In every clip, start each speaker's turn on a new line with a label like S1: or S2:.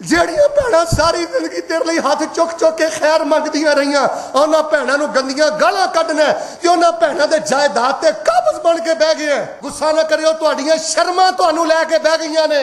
S1: ਜਿਹੜੀਆਂ ਭੈਣਾਂ ਸਾਰੀ ਜ਼ਿੰਦਗੀ ਤੇਰੇ ਲਈ ਹੱਥ ਚੁੱਕ ਚੁੱਕ ਕੇ ਖੈਰ ਮੰਗਦੀਆਂ ਰਹੀਆਂ, ਉਹਨਾਂ ਭੈਣਾਂ ਨੂੰ ਗੰਦੀਆਂ ਗਾਲਾਂ ਕੱਢਣਾ ਤੇ ਉਹਨਾਂ ਭੈਣਾਂ ਦੇ ਜਾਇਦਾਦ ਤੇ ਕਾਬਜ਼ ਬਣ ਕੇ ਬਹਿ ਗਏ। ਗੁੱਸਾ ਨਾ ਕਰਿਓ, ਤੁਹਾਡੀਆਂ ਸ਼ਰਮਾਂ ਤੁਹਾਨੂੰ ਲੈ ਕੇ ਬਹਿ ਗਈਆਂ ਨੇ।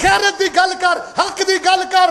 S1: ਖੈਰਤ ਦੀ ਗੱਲ ਕਰ, ਹੱਕ ਦੀ ਗੱਲ ਕਰ।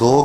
S2: 2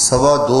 S2: 2.25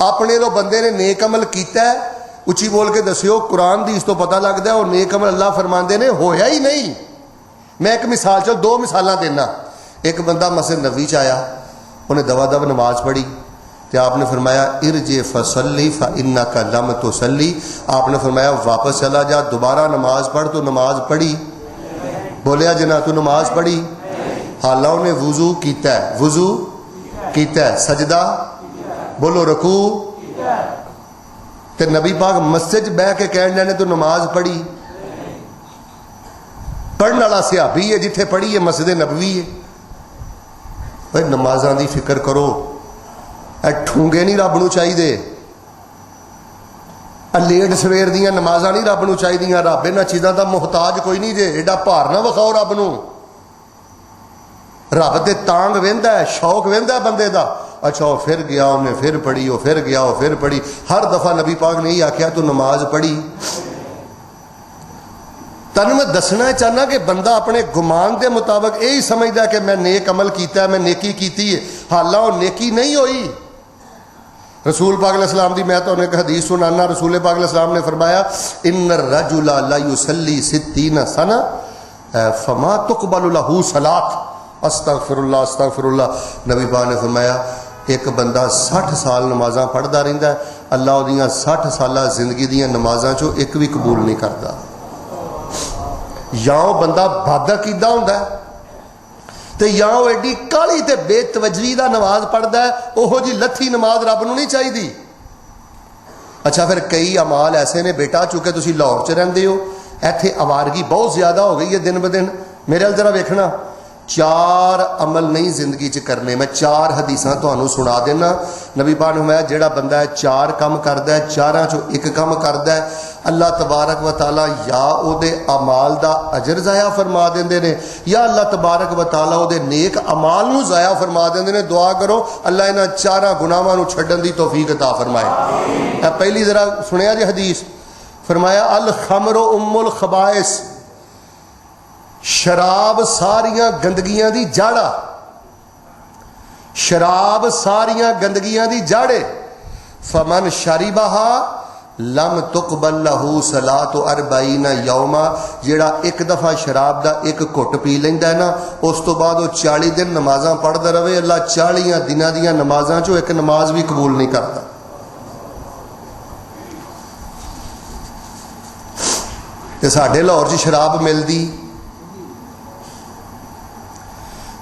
S2: اپنے تو بندے نے نیک عمل کیتا ہے, اچھی بول کے دسیو قرآن دی اس تو پتہ لگتا ہے وہ نیک عمل اللہ فرماندے نے ہویا ہی نہیں. میں ایک مثال چل 2 مثالاں دینا. ایک بندہ مسجد نبوی چ آیا, انہیں دوا دوا نماز پڑھی تو آپ نے فرمایا ارجع فصلی فانک لم تصلی. آپ نے فرمایا واپس چلا جا, دوبارہ نماز پڑھ. تو نماز پڑھی؟ بولیا جنا تو نماز پڑھی؟ حالانکہ انہیں وضو کیتا ہے, وضو کیتا ہے, سجدہ بولو رکوع, تے نبی پاک مسجد بہ کے کہن لے نے تو نماز پڑھی. پڑھنے والا صحابی ہے, جتھے پڑھی ہے مسجد نبوی ہے. بھائی نمازاں دی فکر کرو, اے ٹھونگے نہیں رب نو چاہیے, لیٹ سویر دیاں نمازاں نہیں رب نو چاہیے. رب انہاں چیزاں دا محتاج کوئی نہیں جے, ایڈا بھار نہ وکھاؤ رب نو. رب تے تانگ ویندا ہے, شوق ویندا ہے بندے دا. اچھا وہ پھر گیا, انہیں پھر پڑھی, وہ پھر گیا, وہ پھر پڑھی. ہر دفعہ نبی پاک نے یہ آخیا تو نماز پڑھی. تن میں دسنا چاہنا کہ بندہ اپنے گمان دے مطابق یہی سمجھدا کہ میں نیک عمل کیتا ہے, میں نیکی کیتی ہے, حالانکہ وہ نیکی نہیں ہوئی. رسول پاک علیہ السلام دی میں تو انہیں ایک حدیث سنانا. رسول پاک علیہ السلام نے فرمایا ان الرجل لا یصلی 60 سنہ فما تقبل له صلاۃ. استغفر اللہ استغفر اللہ. نبی پاک نے فرمایا ایک بندہ 60 سال نمازاں پڑھتا رہتا ہے, اللہ وہ 60 سالہ زندگی دیا نمازاں چو ایک بھی قبول نہیں کرتا. یا وہ بندہ بد عقیدہ ہوندا ہے تے یا وہ ایڈی کالی تے بے توجہی دا نماز پڑھتا ہے, اوہو جی لتھی نماز رب نو نہیں چاہیے. اچھا پھر کئی اعمال ایسے نے بیٹا, چونکہ تسی لاہور چ رہندے ہو, ایتھے آوارگی بہت زیادہ ہو گئی ہے دن بدن. میرے ال ذرا ویکھنا, 4 عمل نہیں زندگی چ کرنے. میں 4 حدیثاں تانوں سنا دینا. نبی پاک نے فرمایا جیڑا بندہ ہے 4 کام کردا ہے, 4 چوں ایک کام کردا ہے, اللہ تبارک و تعالی یا او دے اعمال دا اجر ضائع فرما دیندے نے, یا اللہ تبارک و تعالی او دے نیک اعمال نو ضائع فرما دیندے نے. دعا کرو اللہ انہاں 4 گناہاں نو چھڈن دی توفیق عطا فرمائے. پہلی ذرا سنیا جی حدیث. فرمایا الخمر ام الخبائث, شراب ساریاں گندگیاں دی جاڑا, شراب ساریاں گندگیاں دی جاڑے. فمن شربها لم تقبل له صلاۃ 40 یوما. جیڑا ایک دفعہ شراب دا ایک گھٹ پی لیندا ہے نا, اس تو بعد وہ 40 دن نمازاں پڑھدا رہے, اللہ 40 دناں دیاں نمازاں چوں ایک نماز بھی قبول نہیں کرتا. تے ساڈے لاہور چ شراب ملدی.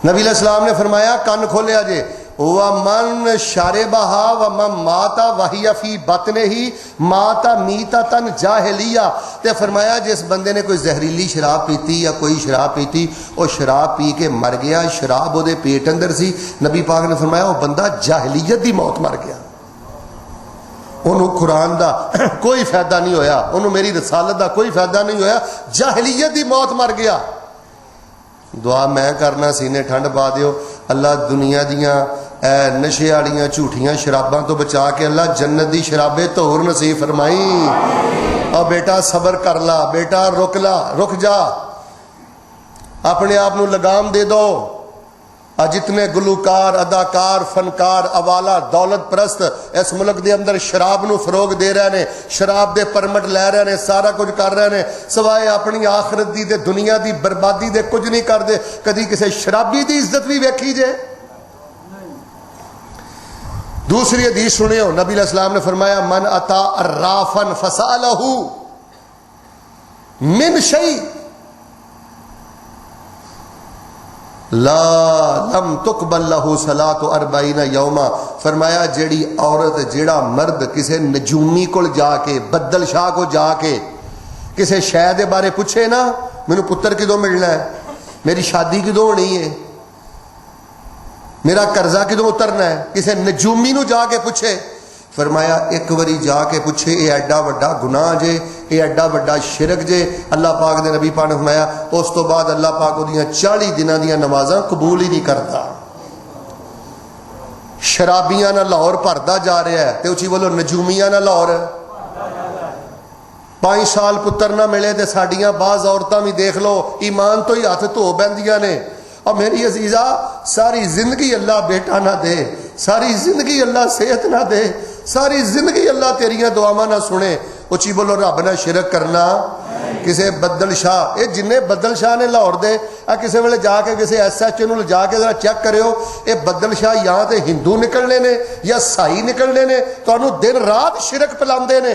S2: نبی علیہ السلام نے فرمایا کن کھولیا جے, وَمَن شَرِبَهَا وَمَن مَاتَ وَهِيَ فِي بَطْنِهِ مَاتَ مِيتَةً جَاهِلِيَّةً. تے فرمایا جس بندے نے کوئی زہریلی شراب پیتی یا کوئی شراب پیتی, وہ شراب پی کے مر گیا, شراب وہ دے پیٹ اندر سی. نبی پاک نے فرمایا وہ بندہ جاہلیت دی موت مر گیا, انہوں قرآن دا کوئی فائدہ نہیں ہویا, انہوں میری رسالت دا کوئی فائدہ نہیں ہویا, جاہلیت دی موت مر گیا. دعا میں کرنا سینے ٹھنڈ پا دیو, اللہ دنیا دیاں نشے والیاں جھوٹیاں شراباں تو بچا کے اللہ جنت دی شرابے طہور نصیب فرمائی. اور بیٹا صبر کر لا, بیٹا رک جا, اپنے آپ نو لگام دے دو. جتنے گلوکار, اداکار, فنکار, اوالا, دولت پرست اس ملک دے اندر شراب نو فروغ دے رہے نے, شراب دے پرمٹ لے رہے نے, سارا کچھ کر رہے نے, سوائے اپنی آخرت دی تے دنیا دی بربادی دے کچھ نہیں کر دے. کدی کسی شرابی دی عزت بھی ویکھی جے. دوسری حدیث سنیو, نبی علیہ السلام نے فرمایا من اتا عرافا فسالہ من شیء لا لم تقبل له صلاۃ 40 یوما. فرمایا جیڑی عورت جیڑا مرد کسے نجومی کول جا کے, بدل شاہ کو جا کے کسے شے دے بارے پوچھے نا, مینوں پتر کدوں ملنا ہے, میری شادی کدوں ہونی ہے, میرا قرضہ کدوں اترنا ہے, کسے نجومی نو جا کے پوچھے. فرمایا ایک واری جا کے پوچھے, یہ ایڈا وڈا گناہ جے, یہ ایڈا وڈا شرک جے. اللہ پاک دے نبی پاک نے فرمایا اس تو بعد اللہ پاک وہ 40 دنوں دیاں نمازاں قبول ہی نہیں کرتا. شرابیاں نہ لاہور بھردا جا رہا ہے, تے اچھی بولو نجومیاں نہ لاہور. 5 سال پتر نہ ملے تے ساڈیاں بعض عورتاں بھی دیکھ لو ایمان تو ہی ہاتھ دھو بہندیاں نے. اور میری عزیزہ ساری زندگی اللہ بیٹا نہ دے, ساری زندگی اللہ صحت نہ دے, ਸਾਰੀ ਜ਼ਿੰਦਗੀ ਅੱਲਾ ਤੇਰੀਆਂ ਦੁਆਵਾਂ ਨਾ ਸੁਣੇ। ਉੱਚੀ ਬੋਲੋ ਰੱਬ ਨਾਲ ਸ਼ਿਰਕ ਕਰਨਾ। ਕਿਸੇ ਬੱਦਲ ਸ਼ਾਹ, ਇਹ ਜਿੰਨੇ ਬੱਦਲ ਸ਼ਾਹ ਨੇ ਲਾਹੌਰ ਦੇ, ਆ ਕਿਸੇ ਵੇਲੇ ਜਾ ਕੇ ਕਿਸੇ SHO ਨੂੰ ਲਿਜਾ ਕੇ ਜ਼ਰਾ ਚੈੱਕ ਕਰਿਓ, ਇਹ ਬੱਦਲ ਸ਼ਾਹ ਜਾਂ ਤੇ ਹਿੰਦੂ ਨਿਕਲਣੇ ਨੇ ਜਾਂ ਸਾਈ ਨਿਕਲਣੇ ਨੇ, ਤੁਹਾਨੂੰ ਦਿਨ ਰਾਤ ਸ਼ਿਰਕ ਪਿਲਾਉਂਦੇ ਨੇ।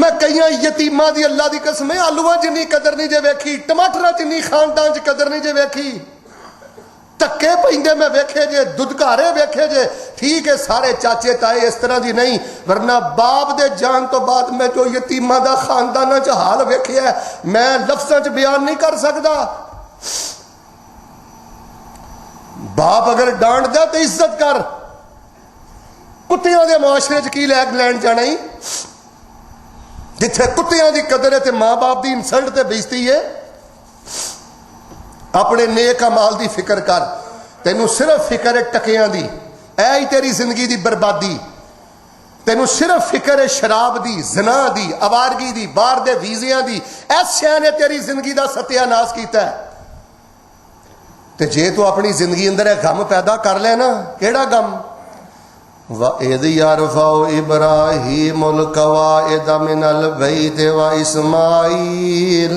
S1: میں کئی یتیماں دی اللہ دی قسم آلوواں جنی قدر نہیں جے ویکھی، ٹماٹراں جنی خاندان چ قدر نہیں جے ویکھی، تکے پیندے میں ویکھے جے، ددکارے ویکھے جے۔ ٹھیک ہے سارے چاچے تائے اس طرح دی نہیں، ورنہ باپ دے جان تو بعد میں جو یتیماں دا خانداناں چ حال ویکھیا ہے میں لفظاں چ بیان نہیں کر سکدا۔ باپ اگر ڈانٹ دے تو عزت کر، کتیاں دے معاشرے چ کی لین جانا ہی، جتھے کتیاں دی قدر ہے تے ماں باپ دی انسلٹ تے بےزتی ہے۔ اپنے نیک اعمال دی فکر کر، تینوں صرف فکر ہے ٹکیاں دی، اے ہی تیری زندگی دی بربادی۔ تینوں صرف فکر ہے شراب دی، زنا دی، آوارگی دی، باہر دے ویزیاں دی، ایس شے نے تیری زندگی دا ستیہ ناس کیتا ہے۔ تے جے تو اپنی زندگی اندر غم پیدا کر لے نا، کیڑا غم؟ وَإِذْ يَرْفَعُ إِبْرَاهِيمُ الْقَوَاعِدَ مِنَ الْبَيْتِ وَإِسْمَاعِيلُ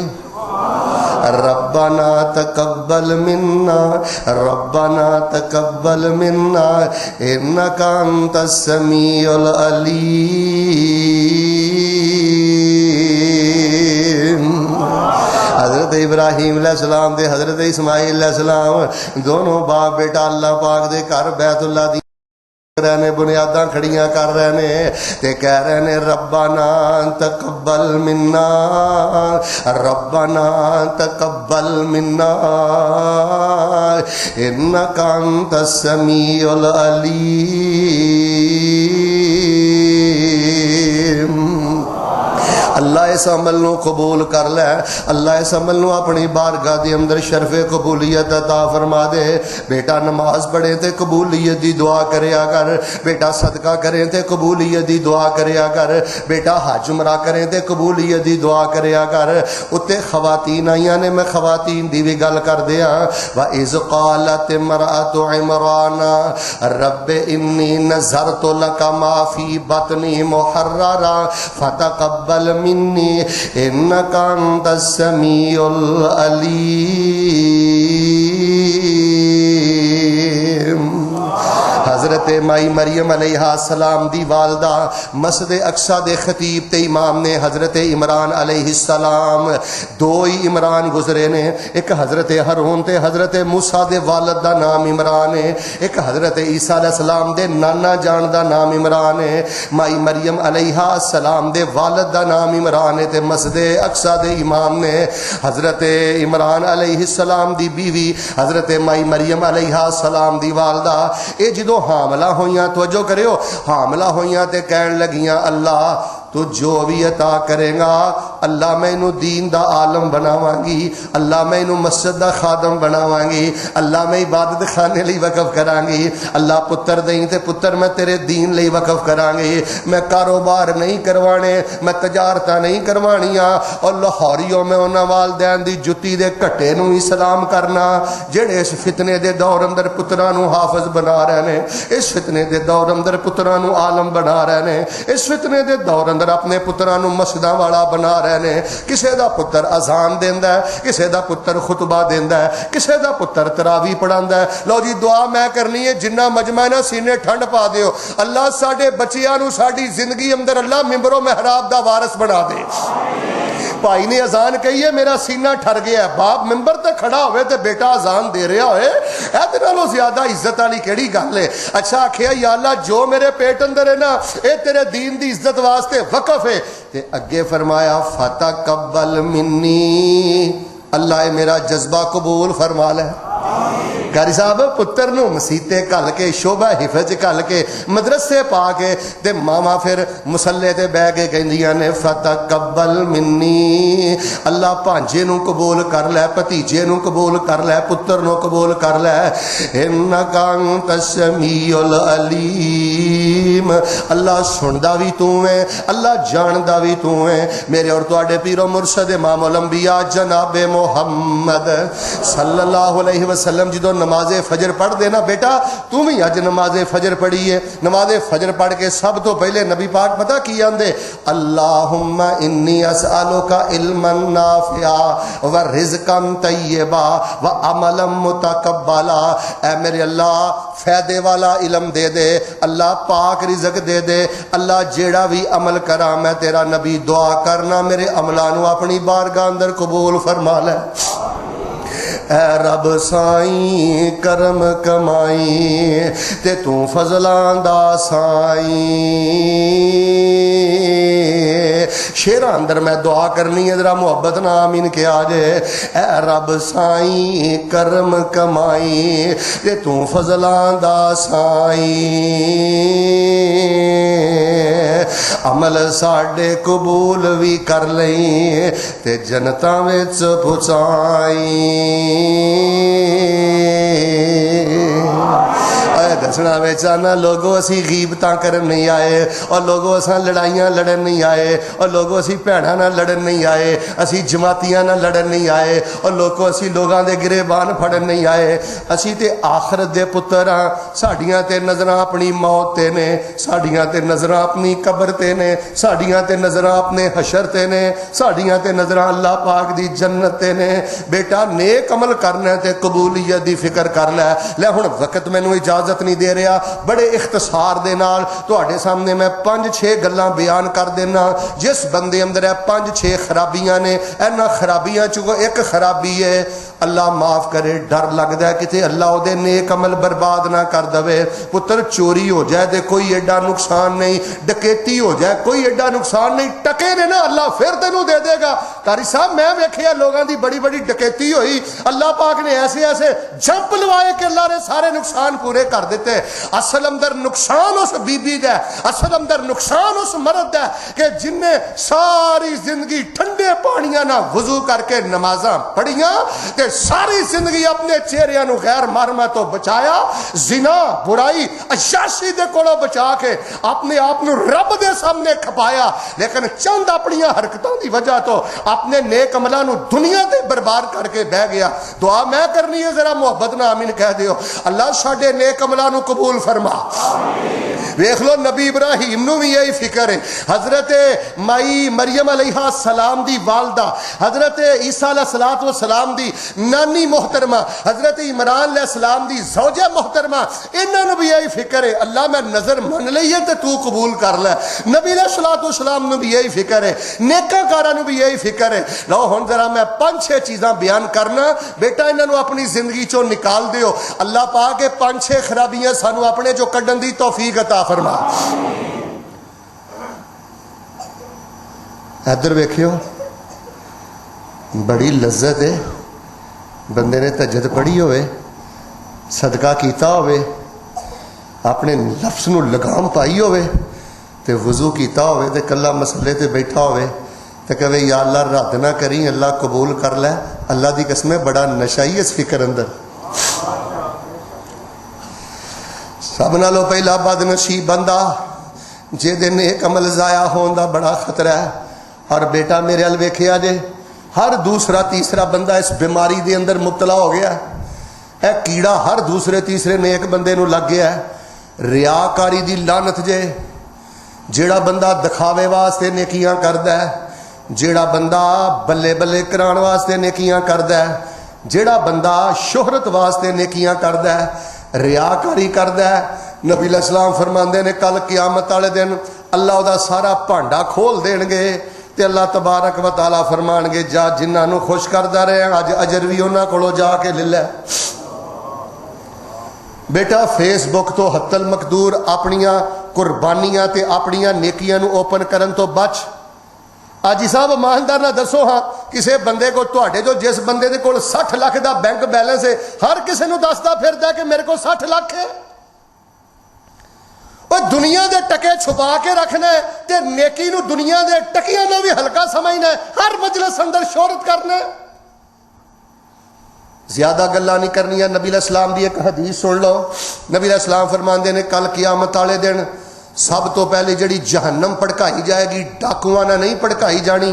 S1: رَبَّنَا تَقَبَّلْ مِنَّا رَبَّنَا تَقَبَّلْ مِنَّا إِنَّكَ أَنْتَ السَّمِيعُ الْعَلِيمُ۔ حضرت ابراہیم علیہ السلام دے حضرت اسماعیل علیہ السلام دونوں باپ بیٹا اللہ پاک دے گھر بیت اللہ دی رہنے بنیاداں کھڑیاں کر رہے ہیں تے کہہ رہے ہیں ربنا تقبل منا ربنا تقبل منا انک انت السمیع العلیم۔ اللہ اس عمل نو قبول کر لے، اللہ اس عمل نو اپنی بارگاہ دے اندر شرف قبولیت عطا فرما دے۔ بیٹا نماز پڑھے تے قبولیت دی دعا کریا کر، بیٹا صدقہ کرے تے قبولیت دی دعا کریا کر، بیٹا حج عمرہ کرے تے قبولیت دی دعا کریا کر۔ اتے خواتین آئیاں نے، میں خواتین دی بھی گل کر دیا۔ وَإِذْ قَالَتِ امْرَأَتُ عِمْرَانَ رَبِّ إِنِّي نَذَرْتُ لَكَ مَا فِي بَطْنِي مُحَرَّرًا فَتَقَبَّلْ منی انک انت السمیع العلیم۔ حضرت مائی مریم علیہ السلام دی والدہ مسجد اقصی دے خطیب تے امام نے حضرت عمران علیہ السلام، دو ہی عمران گزرے نے، ایک حضرت ہارون تے حضرت موسیٰ دے والد دا نام عمران ہے، ایک حضرت عیسیٰ علیہ السلام دے نانا جان دا نام عمران ہے۔ مائی مریم علیہ السلام دے والد دا نام عمران ہے تے مسجد اقصی دے امام نے حضرت عمران علیہ السلام دی بیوی حضرت مائی مریم علیہ السلام دی والدہ اے جدو حاملہ ہویاں، توجہ کریو، حاملہ ہویاں تے کہن لگیاں اللہ تو جو بھی عطا کرے گا اللہ میں انہوں دین دا عالم بناواں گی، اللہ میں انہوں مسجد دا خادم بناواں گی، اللہ میں عبادت خانے لی وقف کراں گی، اللہ پتر دیں تے پتر میں تیرے دین لی وقف کراں گی، میں کاروبار نہیں کروانے، میں تجارتہ نہیں کروانیاں، اور لاہوریوں میں انہاں والدین دی جتی دے کٹے نو اسلام کرنا جڑے اس فتنے دے دور اندر پتران نو حافظ بنا رہے ہیں، اس فتنے دے دور اندر پتران نو عالم بنا رہے ہیں، اس فتنے دے دور اندر اپنے پتران نو مسجداں والا بنا رہے ہیں۔ کسے دا پتر اذان دیندا ہے، کسے دا پتر خطبہ دیندا ہے، کسے دا پتر تراویح پڑھاندا ہے۔ لو جی دعا میں کرنی ہے جنہ مجمع نہ سینے ٹھنڈ پا دیو، اللہ ساڈے بچیاں نو ساڈی زندگی اندر اللہ ممبر و محراب دا وارث بنا دے۔ بھائی نے اذان کہی ہے میرا سینہ ٹھر گیا ہے، باپ ممبر تے کھڑا ہوئے تے بیٹا اذان دے رہا ہوئے، اے نالوں زیادہ عزت والی کیڑی گل ہے؟ اچھا آکھیا یا اللہ جو میرے پیٹ اندر ہے نا اے تیرے دین دی عزت واسطے وقف ہے، تے اگے فرمایا فتقبل منی، اللہ اے میرا جذبہ قبول فرما لے۔ قاری صاحب پتر نو مسیتے کل کے شعبہ حفظ کل کے مدرسے پا کے تے ماما پھر مسلے تے بہ کے کہندیاں نے فتقبل منی، اللہ پانجے نو قبول کر لے، بھتیجے نو قبول کر لے، پتر نو قبول کر لے، انک انت السمیع العلیم، اللہ سندا بھی تو ہے، اللہ جاندا بھی تو ہے۔ میرے اور تواڈے پیر و مرشد امام الانبیاء جناب محمد صلی اللہ علیہ وسلم جدو
S2: نماز فجر پڑھ دینا بیٹا تو بھی اج نماز فجر پڑھی ہے. نماز فجر پڑھ کے سب تو پہلے نبی پاک پتہ کی آندے اللہم انی اسألک علما نافعا ورزقا طیبا وعملا متقبلا. اے میرے اللہ فائدے والا علم دے دے, اللہ پاک رزق دے دے, اللہ جیڑا بھی عمل کراں میں تیرا نبی دعا کرنا میرے عملاں نو اپنی بارگاہ اندر قبول فرما لے. اے رب سائیں کرم کمائی تے تو فضلاں دا سائیں. شیراں اندر میں دعا کرنی ہے, ذرا محبت نہ آمین کیا جے. اے رب سائیں کرم کمائی تے تو فضلاں دا سائیں, عمل ساڈے قبول بھی کر لیں تے جنتاں وچ پہنچائیں. دسنا میں چاہنا لوگوں اسی غیبتاں کرن نہیں آئے, اور لوگوں اساں لڑائیاں لڑن نہیں آئے, اور لوگوں اسی بھیناں نہ لڑن نہیں آئے, اسی جماعتیاں نہ لڑن نہیں آئے, اور لوگوں اسی لوگاں دے گریبان پھڑن نہیں آئے. اسی تے آخرت دے پتر ہاں, ساڈیاں تے نظراں اپنی موت تے نے, ساڈیاں تے نظراں اپنی قبر تے نے, ساڈیاں تے نظراں اپنے حشر تے نے, ساڈیاں تے نظراں اللہ پاک دی جنت تے نے. بیٹا نیک عمل کرنا تے قبولیت دی فکر کر لے. لے ہن وقت مینوں اجازت نہیں دے رہا, بڑے اختصار دے نال تواڈے سامنے میں 5-6 گلاں بیان کر دینا. جس بندے اندر ہے 5-6 خرابیاں نے, انہاں خرابیاں چوں ایک خرابی ہے اللہ معاف کرے ڈر لگدا ہے کتے اللہ او دے نیک عمل برباد نہ کر دے. پتر چوری ہو جائے تے کوئی ایڈا نقصان نہیں, ڈکیتی ہو جائے کوئی ایڈا نقصان نہیں, ٹکے نے نا اللہ پھر تینوں دے دے گا. قاری صاحب میں ویکھیا لوگاں دی بڑی بڑی ڈکیتی ہوئی, اللہ پاک نے ایسے ایسے جمپ لوائے کہ اللہ نے سارے نقصان پورے کر دیتے. اصل اندر نقصان اس بی بی دا, اصل اندر نقصان اس مرد دا کہ جن نے ساری زندگی ٹھنڈے پانیاں نہ وضو کر کے نمازاں پڑھیاں تے ساری زندگی اپنے چہریاں نو غیر محرمہ تو بچایا, زنا برائی عیاشی دے کولوں بچا کے اپنے آپ نو رب دے سامنے کھپایا, لیکن چند اپنی حرکتاں دی وجہ تو اپنے نیک عملاں نو دنیا تے برباد کر کے بہ گیا. دعا میں کرنی ہے, ذرا محبت نہ آمین کہہ دیو. اللہ ساڈے نیک عملاں نو قبول فرما. ویکھ لو نبی ابراہیم نو بھی یہی فکر ہے. حضرت مائی مریم علیہ السلام دی والدہ, حضرت عیسیٰ علیہ السلام دی نانی محترمہ, حضرت عمران علیہ السلام دی زوجہ محترمہ, انہاں نو بھی یہی فکر ہے اللہ میں نظر من لئی ہے تے تو قبول کر لے. نبی علیہ السلام نو بھی یہی فکر ہے, نیکاں کاراں نو بھی یہی فکر ہے. لو ہن ذرا میں 5-6 چیزاں بیان کرنا, بیٹا انہاں نو اپنی زندگی چوں نکال دیو. اللہ پاک 5-6 خرابیاں سانو اپنے جو کڈن دی توفیق عطا فرما. ادھر ویکھیو بڑی لذت ہے بندے نے تہجد پڑھی ہوئے, صدقہ کیتا ہوئے, اپنے نفس نو لگام پائی ہوئے تے وضو کیتا ہوئے تے کلا مسلے تے بیٹھا ہوئے تے کہے یا اللہ رد نہ کری, اللہ قبول کر لے. اللہ دی قسم بڑا نشہ ہی اس فکر اندر. سب نالوں پہلا بد نصیب بندہ جے دے نیک عمل ضائع ہون دا بڑا خطرہ ہے. اور بیٹا میرے ال ویکھیا جے, ہر دوسرا تیسرا بندہ اس بیماری دے اندر مبتلا ہو گیا. اے کیڑا ہر دوسرے تیسرے نیک بندے نو لگ گیا ہے. ریاکاری دی لعنت جے. جیڑا بندہ دکھاوے واسطے نیکیاں کردا ہے, جیڑا بندہ بلے بلے کران واسطے نیکیاں کردا ہے, جیڑا بندہ شہرت واسطے نیکیاں کردا ہے, ریاکاری کردا ہے. نبی علیہ السلام فرماندے نے کل قیامت والے دن اللہ دا سارا بھانڈا کھول دین گے تے اللہ تبارک و تعالی فرمان گے جا جنہاں نو خوش کردا رہے اج اجر بھی انہاں کولوں جا کے لے لے. بیٹا فیس بک تو حتی المقدور اپنیاں قربانیاں تے اپنیاں نیکیاں نو اوپن کرن تو بچ. آجی صاحب ایماندار نہ دسو ہاں کسے بندے کو تواڈے جو جس بندے دے کول 60 لاکھ دا بینک بیلنس ہے ہر کسے نو دسدا پھردا کہ میرے کو 60 لاکھ ہے. اور دنیا دے ٹکے چھپا کے رکھنا ہے تے نیکی نو دنیا دے ٹکیاں نو بھی ہلکا سمجھنا ہے, ہر مجلس اندر شہرت کرنا ہے. زیادہ گلاں نہیں کرنیاں. نبی علیہ السلام دی ایک حدیث سن لو. نبی علیہ السلام فرماندے نے کل قیامت والے دن سب تو پہلے جڑی جہنم پڑکائی جائے گی ڈاکواں نہ نہیں پڑکائی جانی,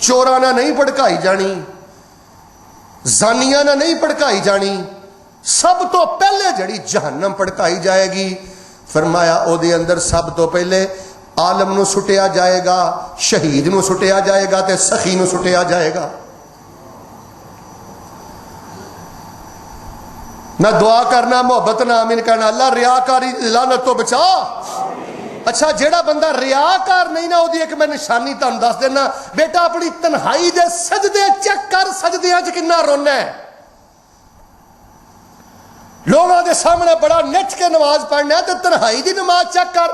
S2: چوراں نہ نہیں پڑکائی جانی, زانیاں نہ نہیں پڑکائی جانی, سب تو پہلے جڑی جہنم پڑکائی جائے گی فرمایا او دے اندر سب تو پہلے عالم نو سٹیا جائے گا, شہید نو سٹیا جائے گا تے سخی نو سٹیا جائے گا. نہ دعا کرنا, محبت نہ آمین کرنا, اللہ ریاکاری لعنت تو بچا. اچھا جیڑا بندہ ریاکار نہیں نا, وہ ایک میں نشانی تم دس دینا بیٹا, اپنی تنہائی دے سجدے چیک کر, سجدیاں چ کنا رونا ہے. لوگوں دے سامنے بڑا نچ کے نماز پڑھنا ہے تو تنہائی دی نماز چیک کر.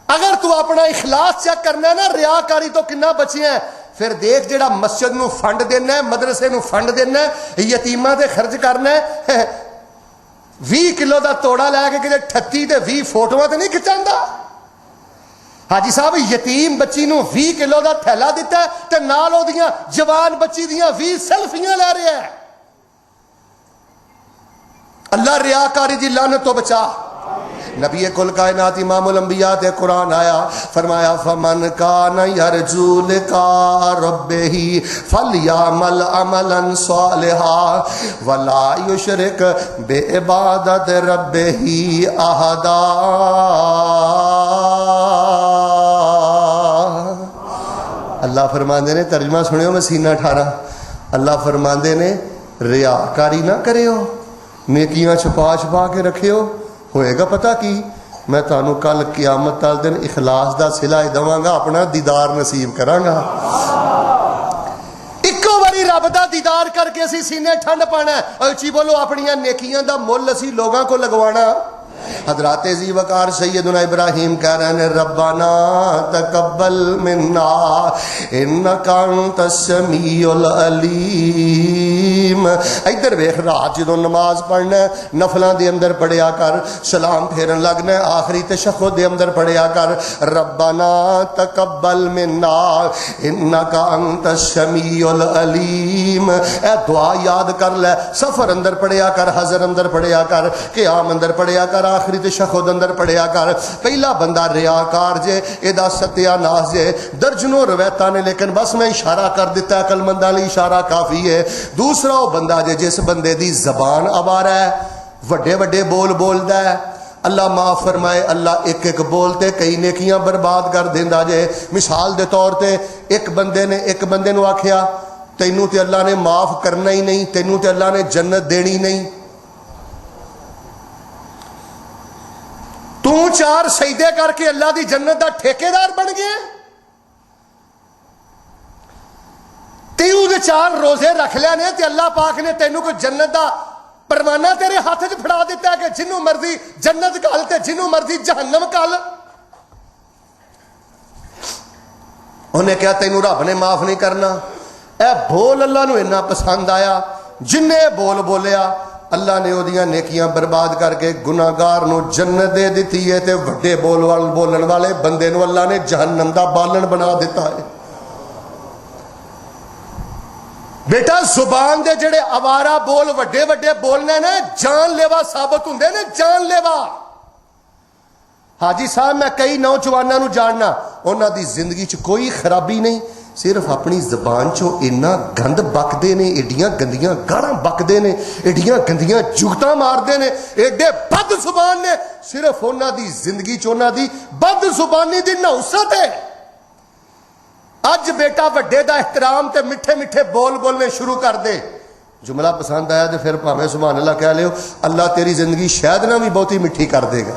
S2: اگر تو اپنا اخلاص چیک کرنا ہے نا, ریاکاری تو کنا بچی ہے. پھر دیکھ جڑا مسجد نو فنڈ دینا ہے, مدرسے نو فنڈ دینا ہے, یتیماں تے خرچ کرنا ہے, 20 کلو دا توڑا لے کے کدے 38 تے 20 فوٹواں تے نہیں کھچاندا. حاجی صاحب یتیم بچی نو 20 کلو دا تھیلا دیتا ہے تے نال او دیاں جوان بچی دیاں 20 سیلفیاں لے رہا ہے. اللہ ریاکاری دی لعنت تو بچا. نبی کل کائنات امام الانبیاء تے قرآن آیا, فرمایا فمن کان یرجو لقاء ربہ فلیعمل عملا صالحا ولا یشرک بعبادت ربہ احدا. اللہ فرماندے نے, ترجمہ سنیو میں سینہ ٹھارا, اللہ فرماندے نے ریاکاری نہ کریو, نیکیاں چھپا چھپا کے رکھیو. ہوئے گا پتہ کی, میں تانوں کل قیامت تال دن اخلاص دا صلہ دواں گا, اپنا دیدار نصیب کراں گا. اکو باری رب دا دیدار کر کے اسی سینے ٹھنڈ پانا ہے. اچھی بولو, اپنیاں نیکیاں دا مول اسی لوگاں کو لگوانا. حضرات ذی وقار سیدنا ابراہیم کہہ رہے ہیں ربنا تقبل منا انک انت السمیع العلیم. ادھر ویکھ, رات جدوں نماز پڑھنا ہے نفلاں دے اندر پڑھیا کر, سلام پھیرن لگنا ہے آخری تشہد دے اندر پڑھیا کر ربنا تقبل منا انک انت السمیع العلیم. اے دعا یاد کر لے, سفر اندر پڑھیا کر, حضر اندر پڑھیا کر, قیام اندر پڑھیا کر, آخری تشہد اندر پڑھیا کر. پہلا بندہ ریاکار جے, ایدا ستیا ناس جے, درجنوں روایتاں نے لیکن بس میں اشارہ کر دیتا ہے, عقلمنداں لئی اشارہ کافی ہے. دوسرا وہ بندہ جے جس بندے دی زبان آوارہ ہے, وڈے وڈے بول بولدا ہے. اللہ معاف فرمائے, اللہ ایک ایک بولتے کئی نیکیاں برباد کر دیندا جے. مثال دے طور تے ایک بندے نو آکھیا تینوں تے اللہ نے معاف کرنا ہی نہیں, تینوں تے اللہ نے جنت دینی نہیں, تو 4 سجدے کر کے اللہ دی جنت دا ٹھیکیدار بن گئے. تیوں دے 4 روزے رکھ لے نے تے اللہ پاک نے تینوں کو جنت دا پروانہ تیرے ہاتھ وچ پھڑا دیتا ہے کہ جنوں مرضی جنت گل تے جنوں مرضی جہنم گل. انہیں کہا تینوں رب نے معاف نہیں کرنا. اے بول اللہ نو اتنا پسند آیا, جن نے بول بولیا اللہ نے وہ نیکیاں برباد کر کے گناہگار نو جنت دے دیتی ہے, تے وڈے بولن والے بندے نو اللہ نے جہنم دا بالن بنا دیتا ہے. بیٹا زبان دے جڑے آوارہ بول وڈے وڈے بولنے نے جان لیوا ثابت ہوندے نے, جان لیوا. حاجی صاحب میں کئی نوجوانوں نو جاننا, انہاں دی زندگی چ کوئی خرابی نہیں, صرف اپنی زبان چوں اینا گند بکدے نے, ایڈیاں گندیاں گالاں بکدے نے, ایڈیاں گندیاں جگتاں ماردے نے, ایڈے بد زبان نے. صرف انہاں دی زندگی چ انہاں دی بد زبانی دی نحوست ہے. اج بیٹا وڈے دا احترام تے میٹھے میٹھے بول بولنے شروع کر دے, جملہ پسند آیا تو پھر پاویں سبحان اللہ کہہ لیو, اللہ تیری زندگی شاید نہ بھی بہتی میٹھی کر دے گا.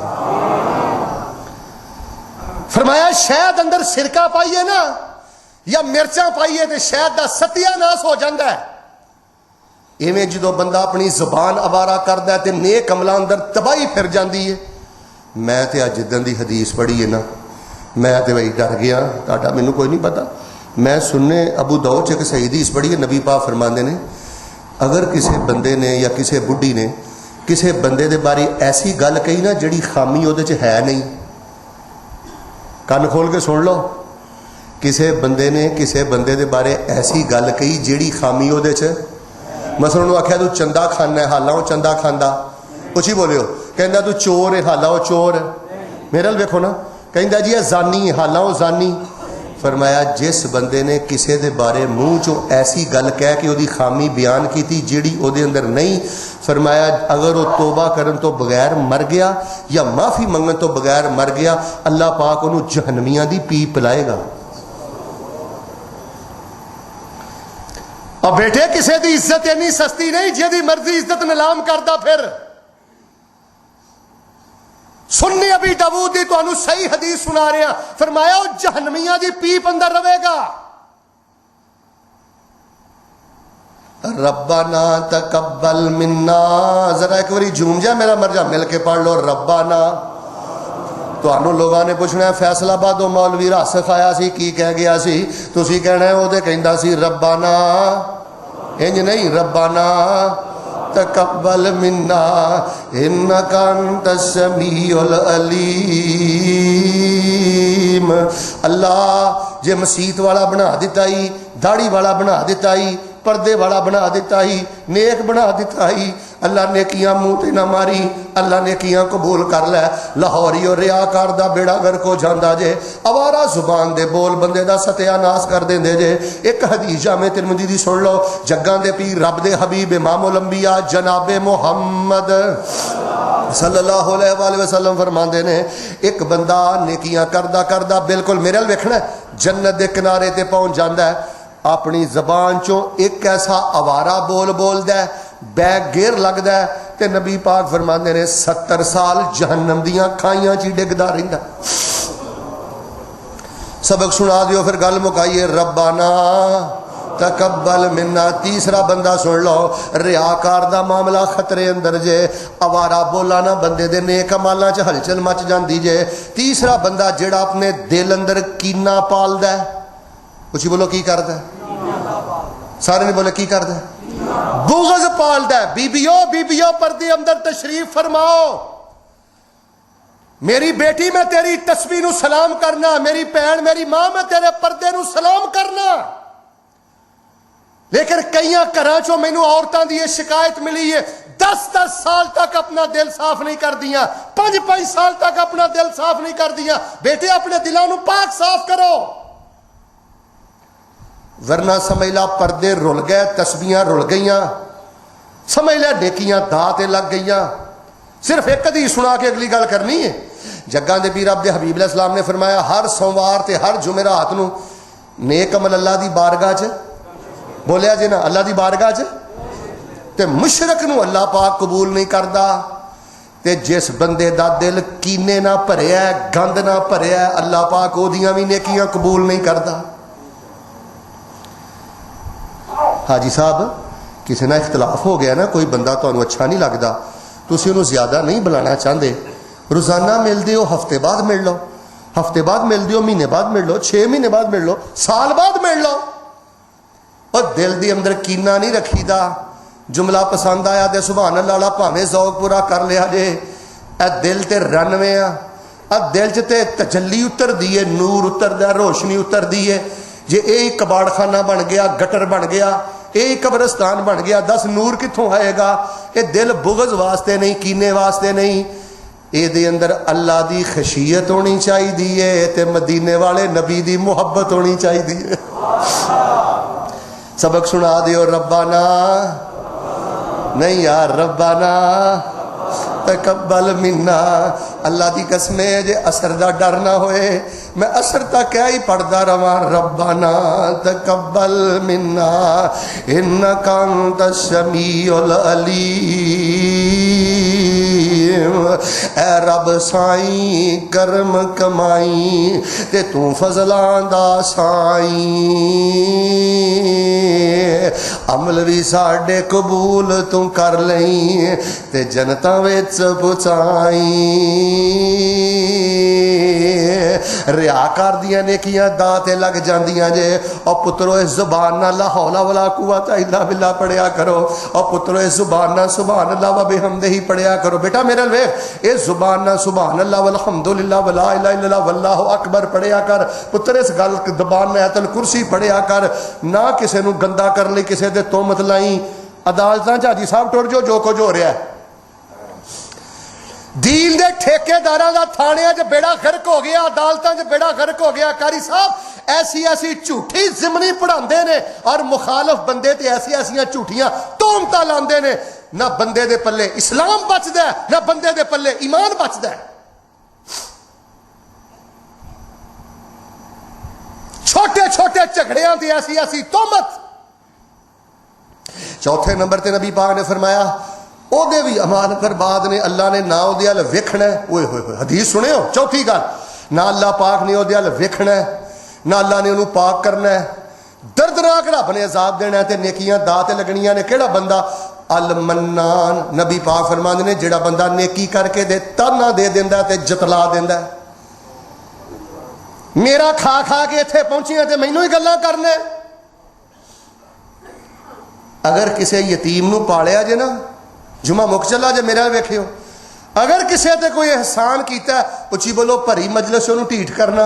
S2: فرمایا شاید اندر سرکہ پائیے نا یا مرچاں پائیے تے شاید دا ستیہ ناس ہو جاندہ ہے. ایویں جدو بندہ اپنی زبان آوارہ کردا ہے تے نیک عملاں اندر تباہی پھر جاندی ہے. میں تے اج جدن دی حدیث پڑھی ہے نا, میں تے بھائی ڈر گیا, تہاڈا مینوں کوئی نہیں پتا. میں سننے ابو داؤد ایک صحیح حدیث پڑھی ہے, نبی پاک فرماندے نے اگر کسی بندے نے یا کسی بڈھی نے کسی بندے دے بارے ایسی گل کہی نا جڑی خامی وہ ہے نہیں, کن کھول کے سن لو, کسی بندے نے کسی بندے دے بارے ایسی گل کہی جیڑی خامی وہ مثلا انہوں آخیا تو چندہ کھانا ہے, حالہ وہ چندہ کھانا, کچھ ہی بولے ہو, کہندا تو چور ہے, حالہ وہ چور ہے. میرے ویکھو نا, کہندا جی زانی ہے, حالہ وہ زانی. فرمایا جس بندے نے کسی دے بارے منہ چوں ایسی گل کہہ کے دی خامی بیان کی تھی جیڑی او دے اندر نہیں، فرمایا اگر وہ توبہ کرن تو بغیر مر گیا یا معافی منگن تو بغیر مر گیا، اللہ پاک انہوں جہنمیاں دی پی پلائے گا۔
S1: اور بیٹے کسی دی عزت اینی سستی نہیں جی دی مرضی عزت نیلام کردا پھر۔ سنی ابھی داؤد دی تو انہوں صحیح حدیث سنا رہے ہیں، فرمایا وہ جہنمیاں دی پیپ اندر رہے گا۔
S2: ربنا تقبل منا، ذرا ایک باری جھوم جا میرا مرجع مل کے پڑھ لو ربنا۔ تو انہوں لوگاں نے پوچھنا ہے فیصل آباد و مولوی راسخ آیا سی کی کہہ گیا سی، تسی کہنا ہے وہ دے کہندا سی ربنا، انج نہیں ربنا تقبل منا انک انت السمیع العلیم۔ اللہ جے مسیت والا بنا دیتا ہی، داڑھی والا بنا دیتا ہی، پردے والا بنا دیتا ہی، نیک بنا دیتا ہی، اللہ نیکیاں منہ تے نہ ماری، اللہ نیکیاں قبول کر لے۔ لاہوری اور ریاکار دا بیڑا گرک ہو جاندا جے، آوارہ زبان دے بول بندے دا ستیہ ناس کر دیندے جے۔ ایک حدیث جامع ترمذی دی سن لو، جگاں دے پیر رب دے حبیب امام الانبیاء جناب محمد صلی اللہ علیہ وآلہ وسلم فرماندے نے ایک بندہ نیکیاں کردہ کردہ بالکل میرے ال ویکھنا ہے جنت دے کنارے تے پہنچ جاندا ہے، اپنی زبان چوں ایک ایسا آوارہ بول بولدا ہے، بیگ گیر لگدا ہے تے نبی پاک فرماندے نے 70 سال جہنم دیاں کھائیاں چی ڈگدا رہندا۔ سبق سنا دیو پھر گل مکائیے ربنا تقبل منا۔ تیسرا بندہ سن لو، ریاکار دا معاملہ خطرے اندر جے، آوارہ بولانا بندے دے نیک عملاں چ ہلچل مچ جاندی جے۔ تیسرا بندہ جڑا اپنے دل اندر کینہ پالدا ہے، کچھ بولو کی کردا ہے، سارے نے بولے کی کردا ہے، بغض پالدا ہے۔ بیبیو پردے اندر تشریف فرماؤ، میری بیٹی میں تیری تسبیح نو سلام کرنا، میری بہن میری ماں میں تیرے پردے نو سلام کرنا۔ لیکن کئیاں گھراں چوں مینوں عورتاں دی یہ شکایت ملی ہے 10 سال تک اپنا دل صاف نہیں کر دیا، 5 سال تک اپنا دل صاف نہیں کر دیا۔ بیٹے اپنے دلوں نو پاک صاف کرو، ورنہ سمجھ لا پردے رل گئے، تسبیحاں رل گئیاں، سمجھ لے نیکیاں داں تے لگ گئیاں۔ صرف ایک حدیث سنا کے اگلی گل کرنی ہے۔ جگاں دے پیر عبد حبیب علیہ السلام نے فرمایا ہر سوموار تے ہر جمعرات نو نیک عمل اللہ دی بارگاہ چ بولیا جی نا، اللہ دی بارگاہ چ تے مشرک نو اللہ پاک قبول نہیں کردا۔ تے جس بندے دا دل کینے نہ بھریا ہے، گند نہ بھریا ہے، اللہ پاک او دیاں وی نیکیاں قبول نہیں کردا۔ حاجی صاحب کسی نہ اختلاف ہو گیا نا، کوئی بندہ تانوں اچھا نہیں لگدا، تسی انہوں زیادہ نہیں بلانا چاہتے، روزانہ مل دیو، ہفتے بعد مل لو، ہفتے بعد مل دیو، مہینے بعد مل لو، 6 مہینے بعد مل لو، سال بعد مل لو، اور دل دی اندر کینہ نہیں رکھی دا۔ جملہ پسند آیا دے سبحان اللہ لا بھاویں ذوق پورا کر لیا جے، اے دل تے رنوے آ، اے دل چ تے تجلی اتر دیے، نور اتر دا، روشنی اتر دیے۔ جے اے کباڑ خانہ بن گیا، گٹر بن گیا، اے قبرستان بن گیا، 10 نور کتھوں آئے گا؟ اے دل بغض واسطے نہیں، کینے واسطے نہیں، اے دے اندر اللہ دی خشیت ہونی چاہیے تے مدینے والے نبی دی محبت ہونی چاہیے۔ سبق سنا دیو ربنا، نہیں یار ربنا تقبل منا۔ اللہ دی قسم ہے جے اثر دا ڈر نہ ہوئے میں اثر تک کیا ہی پڑھدا رواں ربنا تقبل منا انک انت السمیع العلیم۔ اے رب سائیں کرم کمائی تے تو فضلاں دا سائیں، عمل بھی ساڈے قبول تو کر لیں تے جنتاں وچ پہنچائیں۔ ریاکار دیاں نیکیاں داں تے لگ جاندیاں جے، اور پترو اس زبان نہ لا حول ولا قوت الا باللہ پڑھیا کرو، اور پترو اس زبان نہ سبحان اللہ و بحمدہ پڑھیا کرو۔ بیٹا میرے ویکھ اس زبان نہ سبحان اللہ والحمدللہ ولا الہ الا اللہ واللہ اکبر پڑھیا کر، پتر اس گل زبان نے آیت الکرسی پڑھیا کر، نہ کسے نو گندا کر لئی، کسے دے تہمت لائیں۔ عدالتاں چ حاجی صاحب ٹر جو کچھ ہو رہا ہے، دین دے ٹھیکے داراں دا تھانیاں چ بیڑا غرق ہو گیا، عدالتاں چ بیڑا غرق ہو گیا۔ قاری صاحب
S1: ایسی ایسی جھوٹی ضمنی پڑھاندے نے اور مخالف بندے تے ایسی ایسی جھوٹیاں تہمتاں لاندے نے. نہ بندے دے پلے اسلام بچدا ہے نہ بندے دے پلے ایمان بچدا ہے. چھوٹے چھوٹے جھگڑیاں دی ایسی ایسی تہمت. چوتھے نمبر تے نبی پاک نے فرمایا او دے بھی امان برباد نے. اللہ نے نہ او دے ال ویکھنا ہے. اوئے ہوئے ہوئے حدیث سنے ہو. چوتھی گل, نہ اللہ پاک نے او دے ال ویکھنا ہے نہ اللہ نے انہوں پاک کرنا ہے. دردناک رب نے عذاب دینا ہے تے نیکیاں دا تے لگنیاں نے. کیڑا بندہ؟ المنان. نبی پاک فرماندے نے جڑا بندہ نیکی کر کے دے تانا دے دیندا تے جتلا دیندا ہے. میرا کھا کھا کے اتنے پہنچی تے مینوں ہی گلاں کرنے. اگر کسی یتیم نو پالیا جے نا, جمعہ مک چلا جے میرا ویکھیو, اگر کسی تے کوئی احسان کیتا ہے, اچھی بولو بھری مجلس انہوں ٹھیٹ کرنا,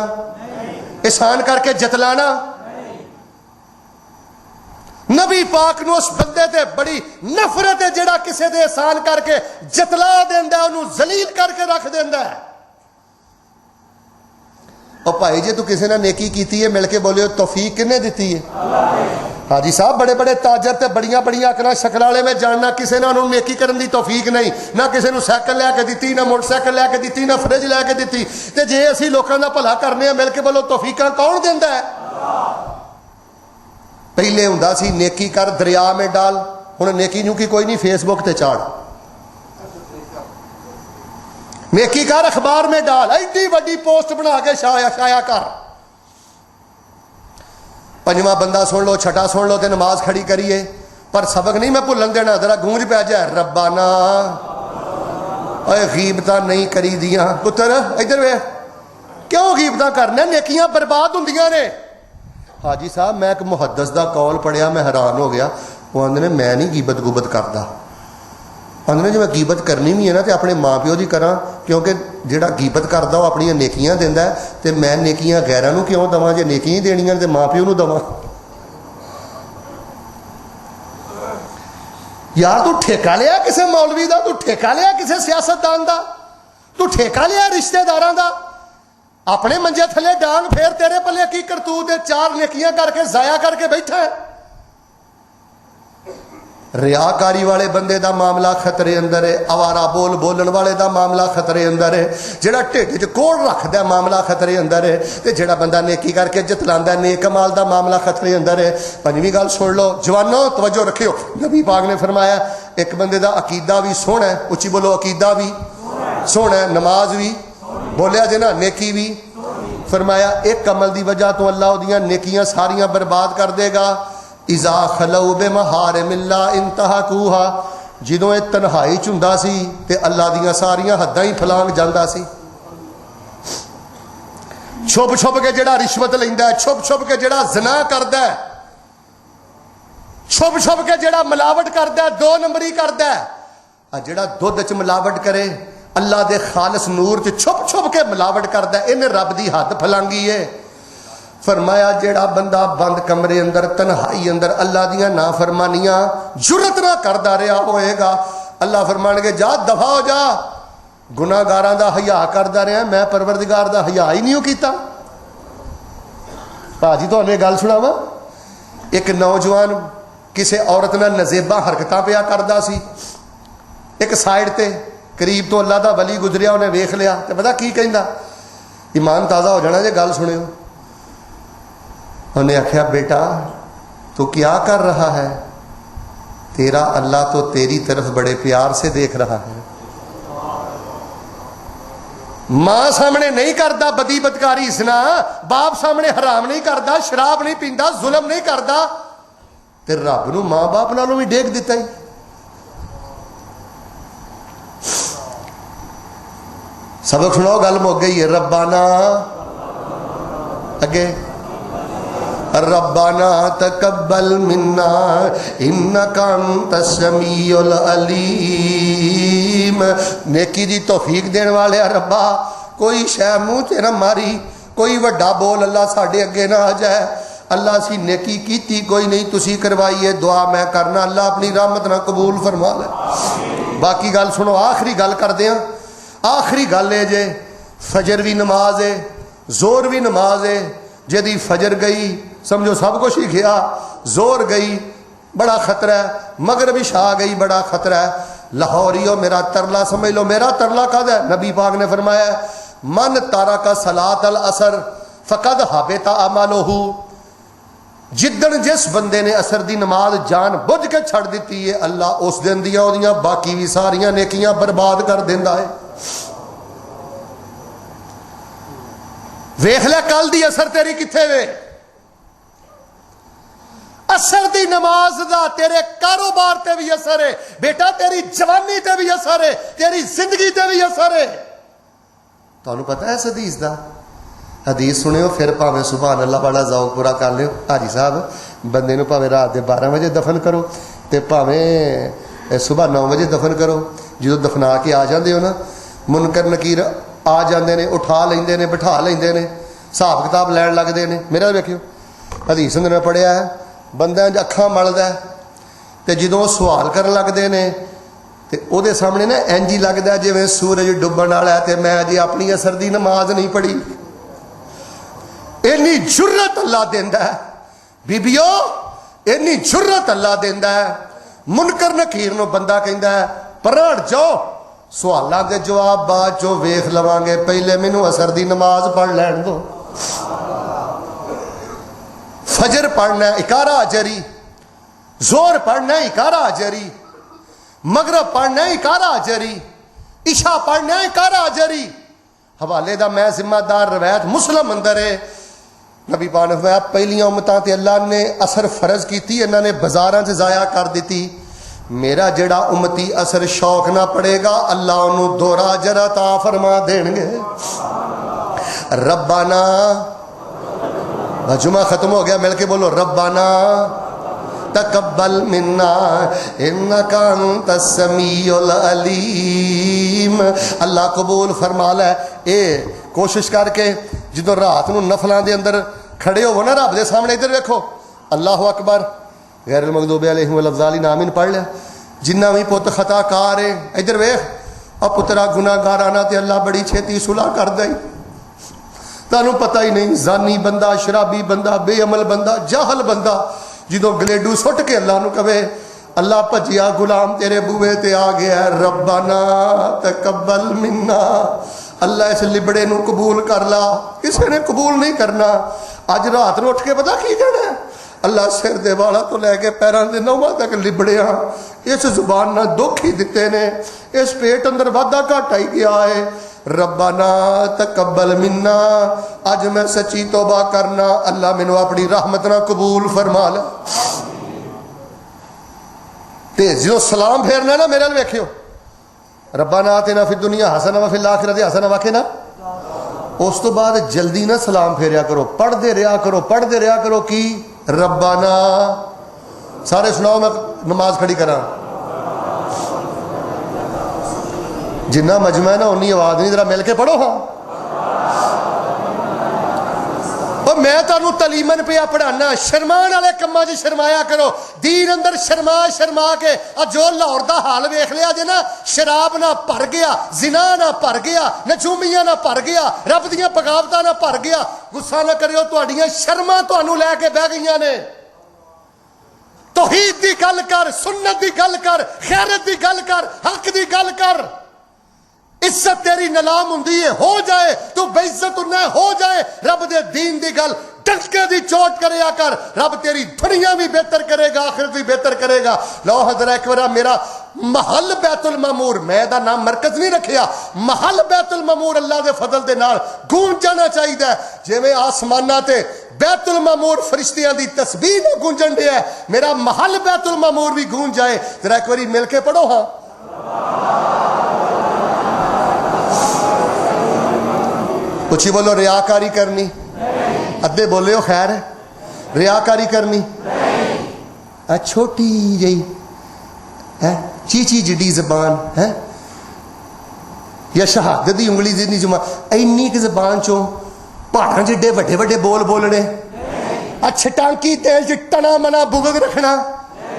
S1: احسان کر کے جتلانا. نبی پاک نو اس بندے تے بڑی نفرت ہے جڑا کسی دے احسان کر کے جتلا دیندا ہے, انہوں ذلیل کر کے رکھ دیندا ہے. اور بھائی جی تو کسی نے نیکی کیتی ہے مل کے بولے توفیق کنے دیتی ہے؟ حاجی صاحب بڑے بڑے تاجر تے بڑیاں بڑیاں اکلاں شکل والے میں جاننا, کسی نے انہوں نیکی کرن دی توفیق نہیں. نہ کسی نے سائیکل لے کے دیتی, نہ موٹر سائیکل لے کے دیتی, نہ فریج لے کے دیتی. تے جے اسی لوکاں دا بھلا کرنے ہیں مل کے بولو توفیقاں کون دیندا ہے؟ پہلے ہوندا سی نیکی کر دریا میں ڈال, ہن نیکی نو کی کوئی نہیں, فیس بک تے چاڑ. نیکی کر اخبار میں ڈال, ایڈی وڈی پوسٹ بنا کے شایا کر. پنجواں بندہ سن لو, چھٹا سن لو تے نماز کھڑی کریے, پر سبق نہیں میں بھولن دینا. ذرا گونج پہ جائے ربانا اے غیبتاں نہیں کری دیاں. پتر ادھر وے, کیوں غیبتاں کرنا؟ نیکیاں برباد ہوندیاں نے. حاجی صاحب میں ایک محدث دا قول پڑھیا, میں حیران ہو گیا. وہ آندے نے میں نہیں غیبت گوبت کردا. آندے نے جو میں غیبت کرنی بھی ہے نا تے اپنے ماں پیو دی کراں, کیونکہ جڑا غیبت کردا وہ اپنی نیکیاں دیندا ہے, تے میں نیکیاں غیراں نو کیوں دواں جے نیکیاں ہی دینیاں تے ماں پیو نو دواں. یار تو ٹھیکہ لیا کسے مولوی دا, تو ٹھیکہ لیا کسے سیاستدان دا, تو ٹھیکہ لیا رشتہ داراں دا. اپنے منجے تھلے ڈانگ پھیر, تیرے پلے کی کرتوت ہے, چار نیکیاں کر کے ضائع کر کے بیٹھا ہے. ریاکاری والے بندے دا معاملہ خطرے اندر ہے, آوارہ بول بولن والے دا معاملہ خطرے اندر ہے, جڑا ٹھڈ وچ کوڑ رکھدا ہے معاملہ خطرے اندر ہے, تے جڑا بندہ نیکی کر کے جتلاندا ہے نیک مال دا معاملہ خطرے اندر ہے. پنجویں گل سن لو جوانو, توجہ رکھیو. نبی پاک نے فرمایا ایک بندے دا عقیدہ بھی سونا ہے, اچھی بولو عقیدہ بھی سونا ہے, نماز بھی بولیا جے نا, نیکی بھی. فرمایا ایک عمل دی وجہ تو اللہ اودیاں نیکیاں ساریاں برباد کر دے گا. اذا خلو بمحارم اللہ انتہکوہا, جدوں یہ تنہائی چوندا سی تے اللہ دیاں ساریاں حداں ہی پھلانگ جاندا سی. چھپ چھپ کے جڑا رشوت لیندا ہے, چھپ چھپ کے جڑا زنا کردا ہے, چھپ چھپ کے جڑا ملاوٹ کردا ہے, دو نمبری کردا ہے. جڑا دودھ وچ ملاوٹ کرے, اللہ دے خالص نور تے چھپ چھپ کے ملاوٹ کردا ہے, انہیں رب دی حد پھلانگی ہے. فرمایا جیڑا بندہ بند کمرے اندر تنہائی اندر اللہ دیاں نافرمانیاں جرت نہ کردا رہا ہوئے گا, اللہ فرمان گے جا دفع ہو جا, گناہ گاراں دا حیا کردا رہا, میں پروردگار دا حیا ہی نہیں کیتا. بھاجی تو ہمیں گل سناواں, ایک نوجوان کسے عورت نہ نزیبہ حرکتاں پیا کردا سی, ایک سائڈ تے قریب تو اللہ دا ولی گزریا, انہیں ویکھ لیا تے پتہ کی کہندا, ایمان تازہ ہو جانا جے گل سنیو. انہیں آخیا بیٹا تو کیا کر رہا ہے؟ تیرا اللہ تو تیری طرف بڑے پیار سے دیکھ رہا ہے. ماں سامنے نہیں کرتا بدی بدکاری زنا, باپ سامنے حرام نہیں کرتا, شراب نہیں پیندا, ظلم نہیں کرتا, تے رب نو ماں باپ نالوں بھی ڈیک دیتا ہی. سبق سناؤ, گل مک گئی ہے. ربانا اگے ربنا تقبل منا انک انت السمیع العلیم. نیکی دی توفیق دین والے ربا, کوئی شے منہ تے نہ ماری, کوئی وڈا بول اللہ ساڈے اگے نہ آ جائے. اللہ سی نیکی کیتی کوئی نہیں, تسی کروائیے, دعا میں کرنا, اللہ اپنی رحمت نہ قبول فرما لے. باقی گل سنو, آخری گل کر دیاں. آخری گل ہے جے فجر بھی نماز ہے, زور بھی نماز ہے,
S2: جدی فجر گئی سمجھو سب کچھ ہی گیا، زور گئی بڑا خطرہ ہے، مغرب عشاء گئی بڑا خطرہ ہے، لاہوریو میرا ترلا سمجھ لو، میرا ترلا کد ہے؟ نبی پاک نے فرمایا من تارک صلاۃ العصر فقد حبط عملہ، جدن جس بندے نے عصر دی نماز جان بجھ کے چھڑ دیتی ہے، اللہ اس دن دیاں اودیاں باقی بھی ساریاں نیکیاں برباد کر دیندا ہے۔ ویکھ لے کل دی عصر تیری کتھے وے؟ عصر دی نماز دا تیرے کاروبار تے بھی اثر ہے بیٹا، تیری جوانی تے بھی اثر ہے، تیری زندگی تے بھی اثر ہے۔ تانوں پتہ ہے اس حدیث دا؟ حدیث سنیو پھر پاویں سبحان اللہ والا ذوق پورا کر لیو۔ حاجی صاحب بندے نو پاویں رات دے 12 بجے دفن کرو تے پاویں صبح 9 بجے دفن کرو، جدو دفنا کے آ جاندے ہو نا، منکر نکیر آ جاندے نے، اٹھا لیندے نے، بٹھا لیندے نے، حساب کتاب لین لگدے نے۔ میرا ویکھیو حدیث اندر میں پڑھیا ہے، بندہ اکھاں ملدا ہے تے جدوں سوال کرن لگدے نے تے او دے سامنے نا انج ہی لگدا جویں سورج ڈبن والا ہے تے میں جی اپنی عصر دی نماز نہیں پڑھی۔ اینی جرت اللہ دیندا ہے بیبیو، اینی جرت اللہ دیندا ہے۔ منکر نکیر نو بندہ کہندا ہے پرڑ جاؤ، سوالاں دے جواب بعد چوں ویکھ لواں گے، پہلے مینوں عصر دی نماز پڑھ لین دو۔ فجر پڑھنا ہے اکارہ اجری، زور پڑھنا ہے اکارہ اجری، مغرب پڑھنا ہے اکارہ اجری، عشاء پڑھنا ہے اکارہ اجری۔ حوالے دا میں ذمہ دار، روایت مسلم اندر ہے، نبی پاک نے فرمایا پہلیاں امتاں تے اللہ نے اثر فرض کیتی، انہاں نے بازاراں سے ضائع کر دیتی، میرا جڑا امتی اثر شوق نہ پڑے گا اللہ انہوں دورا اجر عطا فرما دین گے۔ ربنا، جمعہ ختم ہو گیا، مل کے بولو ربنا تقبل منا انک انت السمیع العلیم۔ اللہ قبول فرما لے۔ اے کوشش کر کے جدو رات نو نفلاں دے اندر کھڑے ہو نا رب دے سامنے، ادھر ویکھو اللہ اکبر غیر المغضوب علیہم ولا الضالین آمین پڑھ لیا۔ جنہ بھی پت خطا کار ہے ادھر ویکھ، اور پترا گناہگارانا تے اللہ بڑی چھیتی صلح کر دے۔ تانوں پتہ ہی نہیں، زانی بندہ، شرابی بندہ، بے عمل بندہ، جاہل بندہ جدوں گلیڈو سٹ کے اللہ نو کہے اللہ بھجیا غلام تیرے بوئے تے آ گیا ہے، ربنا تقبل منا، اللہ اس لبڑے نو قبول کر لا۔ کسی نے قبول نہیں کرنا۔ اج رات نو اٹھ کے پتا کی کہنا ہے؟ اللہ سر دے والا تو لے کے پیراں دے نواں تک لبڑیا، اس زبان نہ دکھ ہی دتے نے، اس پیٹ اندر وعدہ گھاٹا ہی گیا ہے۔ ربنا تقبل منا، اج میں سچی توبہ کرنا، اللہ مینوں اپنی رحمت نہ قبول فرما لے۔ تے جو سلام پھیرنا نا میرے ویکھیو ربنا آتنا فی الدنیا حسنہ وفی الآخرۃ حسنہ وقنا، اس تو بعد جلدی نہ سلام پھیریا کرو، پڑھ دے رہا کرو، پڑھ دے رہا کرو کی ربنا۔ سارے سناؤ، میں نماز کھڑی کراں، جنہ مجمع ہے نا انی آواز نہیں، ذرا مل کے پڑھو ہاں۔ اور میں تانوں تعلیمن پہ پڑھانا، شرمان والے کماں چ شرمایا کرو، دین اندر شرما شرما کے جو لاہور دا حال ویکھ لیا جے نا، شراب نہ بھر گیا، زنا نہ بھر گیا، نجومیاں نہ بھر گیا، رب دیاں بغاوتاں نہ بھر گیا۔ غصہ نہ کریو، تہاڈیاں شرماں تانوں لے کے بہ گئیاں نے۔ توحید دی گل کر، سنت دی گل کر، خیرت دی گل کر، حق دی گل کر۔ عزت تیری نیلام ہوندی ہے، ہو جائے تو بے عزت نہ ہو جائے، رب دے دین دی گل ڈنکے دی چوٹ کریا کر، رب تیری دنیا بھی بہتر کرے گا، آخرت بھی بہتر کرے گا۔ لو حضرت ایک بار میرا محل بیت المعمور، میں دا نام مرکز نہیں رکھیا، محل بیت المعمور اللہ دے فضل دے نال گونج جانا چاہیے، جویں آسماناں تے بیت المعمور فرشتیاں دی تسبیح نہ گونجن دیا ہے، میرا محل بیت المعمور بھی گونج جائے۔ ذرا ایک باری مل کے پڑھو ہاں۔ کچھ بولو ریاکاری کرنی، ادھے بولے ہو خیر ہے، ریاکاری کرنی چھوٹی جی ہے، چیچی جڈی زبان ہے، یا شہادت دی انگلی دی زبان، اینی کہ زبان چوں پہاڑاں جڈے وڈے وڈے بول بولنے، اچھا ٹانکی دل چ ٹنا منا بغض رکھنا۔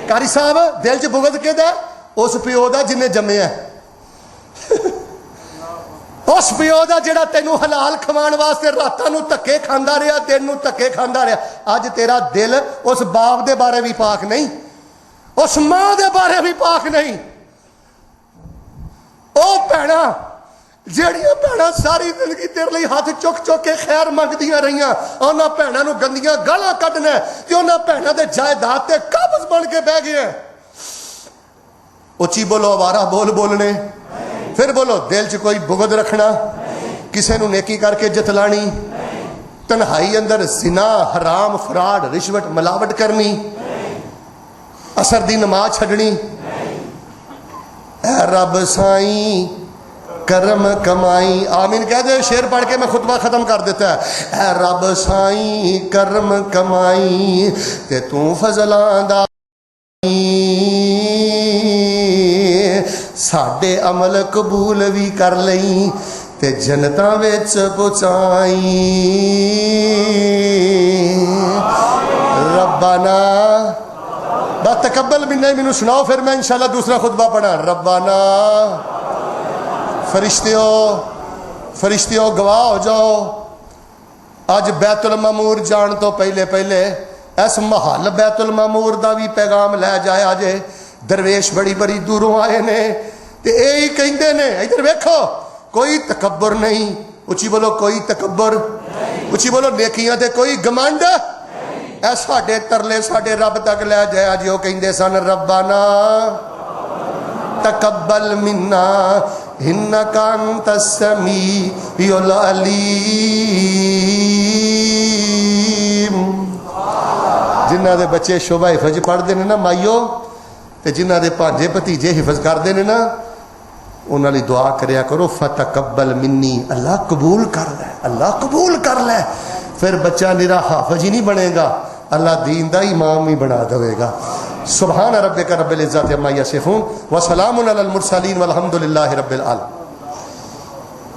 S2: قاری صاحب دل چ بغض کہدا اس پیو دا جن جمیا۔ او
S1: اس پیو دا جڑا تینوں حلال کھوان واسطے راتاں نوں دھکے کھاندا رہیا دن نوں دھکے کھاندا رہیا اج تیرا دل اس باپ دے بارے بھی پاک نہیں اس ماں دے بارے بھی پاک نہیں او بھیڑاں جیڑیاں بھیڑاں ساری زندگی تیرے لئی ہاتھ چک چک کے خیر منگدیاں رہیاں انہاں بھیڑاں نوں گندیاں گالاں کڈنا تے انہاں بھیڑاں دے جائیداد تے قابض بن کے بیٹھ گئے اچھی بولو آوارہ بول بولنے پھر بولو دل چ کوئی بغض رکھنا کسے نو نیکی کر کے جتلانی تنہائی اندر زنا حرام فراڈ رشوت ملاوٹ کرنی اثر دی نماز چھڈنی اے رب سائیں کرم کمائی آمین کہہ دے شعر پڑھ کے میں خطبہ ختم کر دیتا ہے اے رب سائیں کرم کمائی تے تو فضلاں دا ساڈے عمل قبول بھی کر لئی تے جنتاں وچ پہنچائی ربنا بس تقبل منا مینوں سناؤ پھر میں انشاءاللہ دوسرا خطبہ پڑھا ربنا فرشتیو گواہ ہو جاؤ اج بیت المعمور جان تو پہلے اس محل بیت المعمور دا بھی پیغام لے جایا جے درویش بڑی بڑی دوروں آئے نے تے یہی کہندے نے ادھر ویکھو کوئی تکبر نہیں اچھی بولو کوئی تکبر اچھی بولو نیکیاں تے کوئی گمنڈ اے ساڈے ترلے ساڈے رب تک لے جایا جی وہ کہندے سن ربنا تقبل منا انک انت السمیع العلیم جنہ دے بچے شعبہ حفظ پڑھتے ہیں نا مائیو تے جنہ دے پانجے بھتیجے حفظ کرتے ہیں نا انہاں لئی دعا کریا کرو فتقبل منی اللہ قبول کر لے اللہ قبول کر لے پھر بچہ نرا حافظ ہی نہیں بنے گا اللہ دین دا امام ہی بنا دے گا سبحان ربک رب العزت عما یصفون وسلام علی المرسلین والحمد للہ رب العالمین